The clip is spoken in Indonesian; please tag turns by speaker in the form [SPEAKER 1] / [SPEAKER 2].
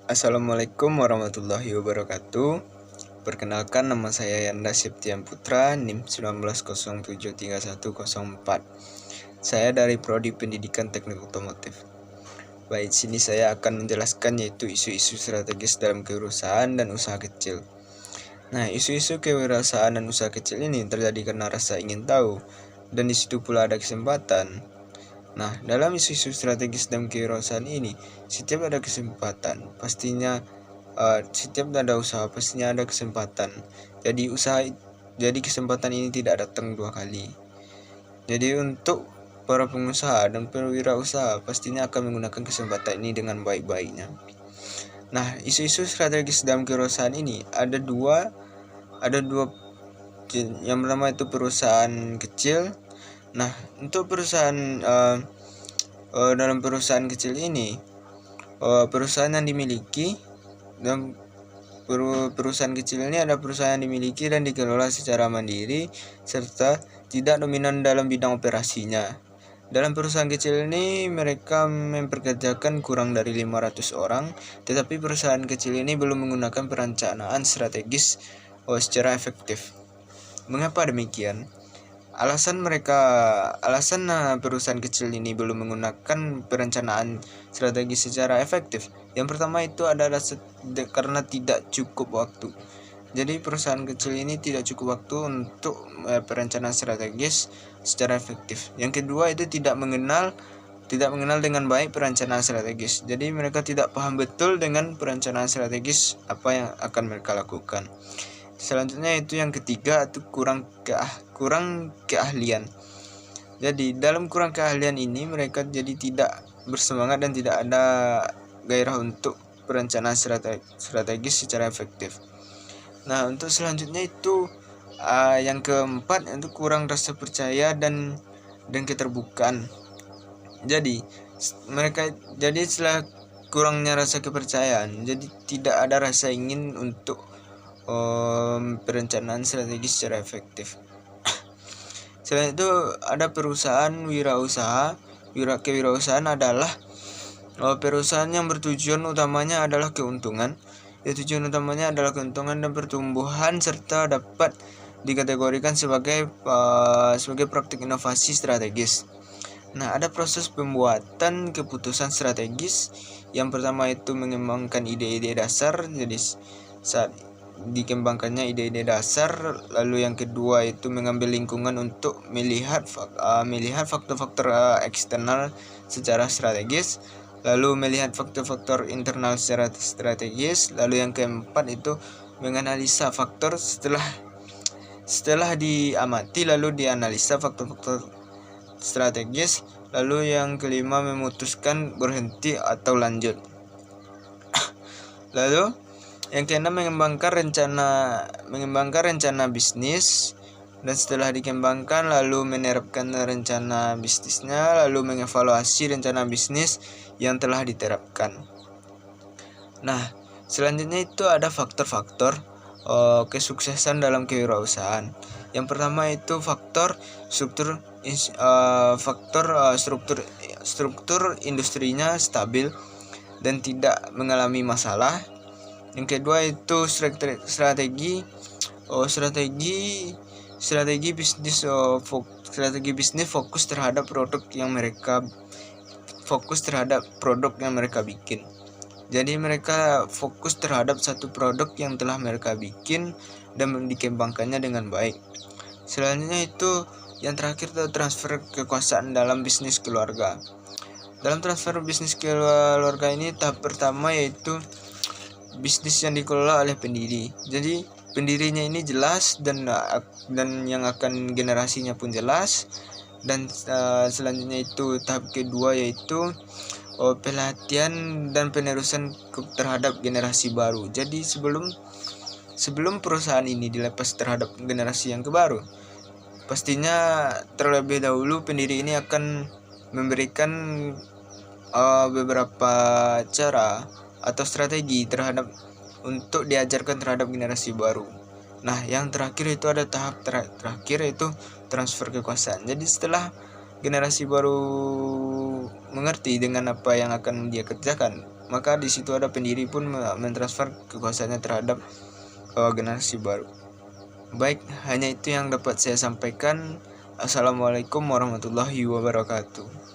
[SPEAKER 1] Assalamualaikum warahmatullahi wabarakatuh. Perkenalkan, nama saya Yanda Septian Putra, NIM 19073104. Saya dari Prodi Pendidikan Teknik Otomotif. Baik, sini saya akan menjelaskan yaitu isu-isu strategis dalam kewirausahaan dan usaha kecil. Nah, isu-isu kewirausahaan dan usaha kecil ini terjadi karena rasa ingin tahu, dan di situ pula ada kesempatan. Nah, dalam isu-isu strategis dan kewirausahaan ini, setiap ada kesempatan, pastinya setiap ada usaha pastinya ada kesempatan. Jadi kesempatan ini tidak datang dua kali. Jadi untuk para pengusaha dan perwirausaha pastinya akan menggunakan kesempatan ini dengan baik-baiknya. Nah, isu-isu strategis dalam kewirausahaan ini ada dua. Yang pertama itu perusahaan kecil. Nah, untuk dalam perusahaan kecil ini, perusahaan yang dimiliki dan perusahaan kecil ini ada perusahaan yang dimiliki dan dikelola secara mandiri serta tidak dominan dalam bidang operasinya. Dalam perusahaan kecil ini mereka mempekerjakan kurang dari 500 orang, tetapi perusahaan kecil ini belum menggunakan perencanaan strategis secara efektif. Mengapa demikian? Alasan perusahaan kecil ini belum menggunakan perencanaan strategi secara efektif. Yang pertama itu adalah karena tidak cukup waktu. Jadi perusahaan kecil ini tidak cukup waktu untuk perencanaan strategis secara efektif. Yang kedua itu tidak mengenal dengan baik perencanaan strategis. Jadi mereka tidak paham betul dengan perencanaan strategis apa yang akan mereka lakukan. Selanjutnya itu yang ketiga itu kurang keahlian. Jadi dalam kurang keahlian ini mereka jadi tidak bersemangat dan tidak ada gairah untuk perencanaan strategis secara efektif. Nah, untuk selanjutnya itu yang keempat itu kurang rasa percaya dan keterbukaan. Jadi setelah kurangnya rasa kepercayaan, jadi tidak ada rasa ingin untuk perencanaan strategis secara efektif. Selain itu ada perusahaan wirausaha. Kewirausahaan adalah perusahaan yang bertujuan utamanya adalah keuntungan. Tujuan utamanya adalah keuntungan dan pertumbuhan serta dapat dikategorikan sebagai praktik inovasi strategis. Nah, ada proses pembuatan keputusan strategis. Yang pertama itu mengembangkan ide-ide dasar. Jadi saat dikembangkannya ide-ide dasar, lalu yang kedua itu mengambil lingkungan untuk melihat faktor-faktor eksternal secara strategis, lalu melihat faktor-faktor internal secara strategis, lalu yang keempat itu menganalisa faktor setelah diamati lalu dianalisa faktor-faktor strategis, lalu yang kelima memutuskan berhenti atau lanjut. Lalu yang keenam mengembangkan rencana bisnis, dan setelah dikembangkan lalu menerapkan rencana bisnisnya, lalu mengevaluasi rencana bisnis yang telah diterapkan. Nah, selanjutnya itu ada faktor-faktor kesuksesan dalam kewirausahaan. Yang pertama itu faktor struktur industrinya stabil dan tidak mengalami masalah. Yang kedua itu strategi bisnis fokus terhadap produk yang mereka bikin. Jadi mereka fokus terhadap satu produk yang telah mereka bikin dan dikembangkannya dengan baik. Selanjutnya itu yang terakhir itu transfer kekuasaan dalam bisnis keluarga. Dalam transfer bisnis keluarga ini tahap pertama yaitu bisnis yang dikelola oleh pendiri. Jadi pendirinya ini jelas dan yang akan generasinya pun jelas. Dan selanjutnya itu tahap kedua yaitu pelatihan dan penerusan terhadap generasi baru. Jadi sebelum perusahaan ini dilepas terhadap generasi yang baru, pastinya terlebih dahulu pendiri ini akan memberikan beberapa cara atau strategi untuk diajarkan terhadap generasi baru. Nah, yang terakhir itu ada tahap terakhir yaitu transfer kekuasaan. Jadi setelah generasi baru mengerti dengan apa yang akan dia kerjakan, maka di situ ada pendiri pun mentransfer kekuasaannya terhadap generasi baru. Baik, hanya itu yang dapat saya sampaikan. Assalamualaikum warahmatullahi wabarakatuh.